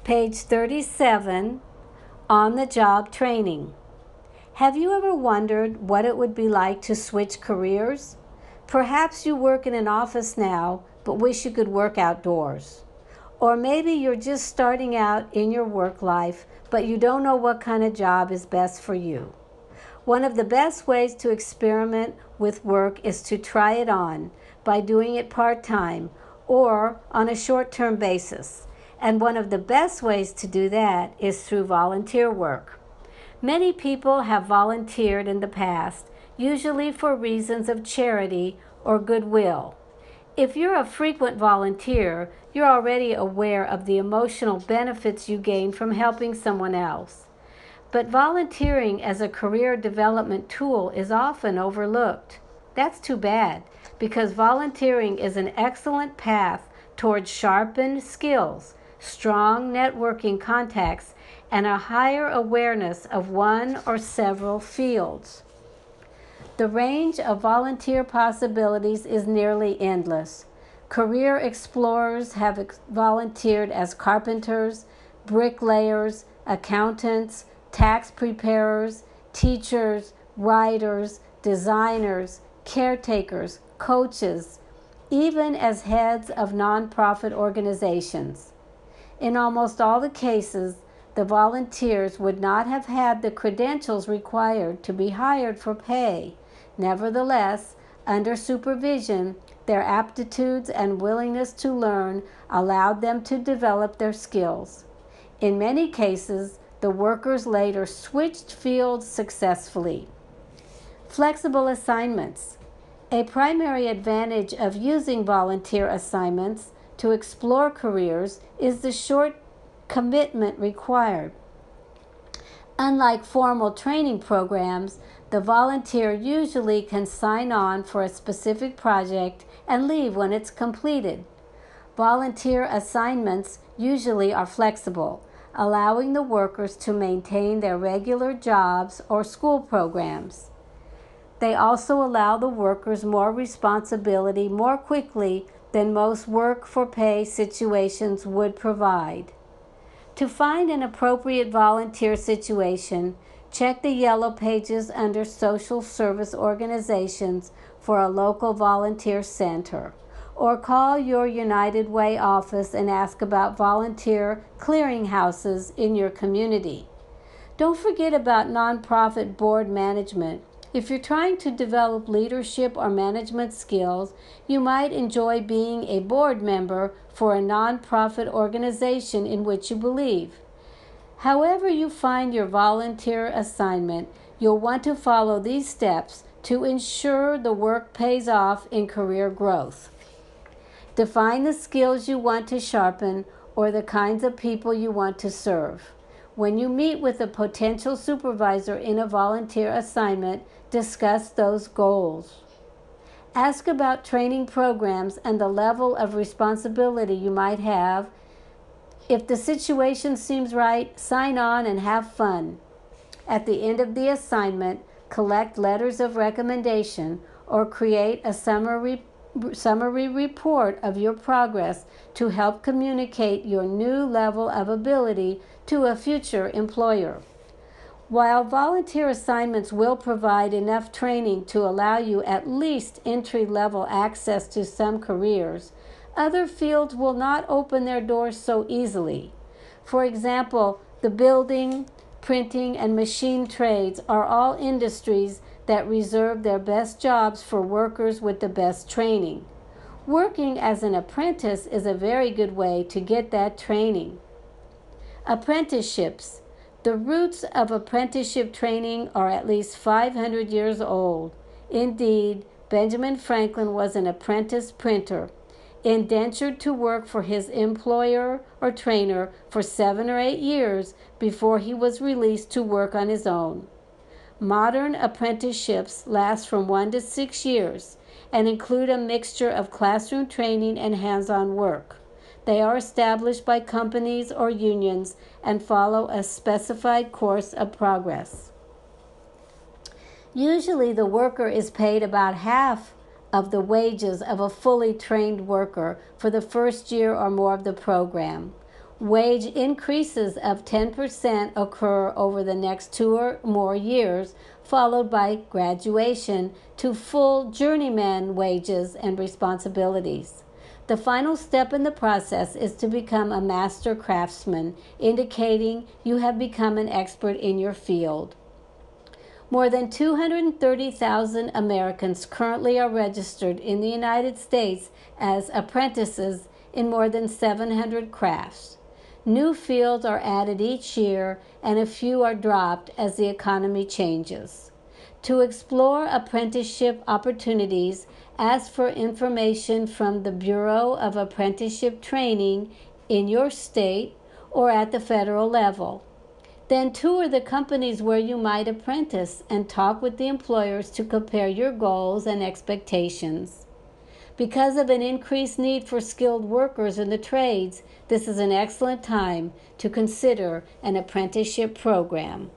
Page 37, on-the-job training. Have you ever wondered what it would be like to switch careers? Perhaps you work in an office now, but wish you could work outdoors. Or maybe you're just starting out in your work life, but you don't know what kind of job is best for you. One of the best ways to experiment with work is to try it on by doing it part-time or on a short-term basis. And one of the best ways to do that is through volunteer work. Many people have volunteered in the past, usually for reasons of charity or goodwill. If you're a frequent volunteer, you're already aware of the emotional benefits you gain from helping someone else. But volunteering as a career development tool is often overlooked. That's too bad, because volunteering is an excellent path towards sharpened skills, strong networking contacts, and a higher awareness of one or several fields. The range of volunteer possibilities is nearly endless. Career explorers have volunteered as carpenters, bricklayers, accountants, tax preparers, teachers, writers, designers, caretakers, coaches, even as heads of nonprofit organizations. In almost all the cases, the volunteers would not have had the credentials required to be hired for pay. Nevertheless, under supervision, their aptitudes and willingness to learn allowed them to develop their skills. In many cases, the workers later switched fields successfully. Flexible assignments. A primary advantage of using volunteer assignments to explore careers is the short commitment required. Unlike formal training programs, the volunteer usually can sign on for a specific project and leave when it's completed. Volunteer assignments usually are flexible, allowing the workers to maintain their regular jobs or school programs. They also allow the workers more responsibility more quickly than most work-for-pay situations would provide. To find an appropriate volunteer situation, check the yellow pages under Social Service Organizations for a local volunteer center, or call your United Way office and ask about volunteer clearinghouses in your community. Don't forget about nonprofit board management. If you're trying to develop leadership or management skills, you might enjoy being a board member for a nonprofit organization in which you believe. However you find your volunteer assignment, you'll want to follow these steps to ensure the work pays off in career growth. Define the skills you want to sharpen or the kinds of people you want to serve. When you meet with a potential supervisor in a volunteer assignment, discuss those goals. Ask about training programs and the level of responsibility you might have. If the situation seems right, sign on and have fun. At the end of the assignment, collect letters of recommendation or create a summary report of your progress to help communicate your new level of ability to a future employer. While volunteer assignments will provide enough training to allow you at least entry-level access to some careers, other fields will not open their doors so easily. For example, the building, printing, and machine trades are all industries that reserve their best jobs for workers with the best training. Working as an apprentice is a very good way to get that training. Apprenticeships. The roots of apprenticeship training are at least 500 years old. Indeed, Benjamin Franklin was an apprentice printer, indentured to work for his employer or trainer for 7 or 8 years before he was released to work on his own. Modern apprenticeships last from 1 to 6 years and include a mixture of classroom training and hands-on work. They are established by companies or unions and follow a specified course of progress. Usually the worker is paid about half of the wages of a fully trained worker for the first year or more of the program. Wage increases of 10% occur over the next 2 or more years, followed by graduation to full journeyman wages and responsibilities. The final step in the process is to become a master craftsman, indicating you have become an expert in your field. More than 230,000 Americans currently are registered in the United States as apprentices in more than 700 crafts. New fields are added each year, and a few are dropped as the economy changes. To explore apprenticeship opportunities, ask for information from the Bureau of Apprenticeship Training in your state or at the federal level. Then tour the companies where you might apprentice and talk with the employers to compare your goals and expectations. Because of an increased need for skilled workers in the trades, this is an excellent time to consider an apprenticeship program.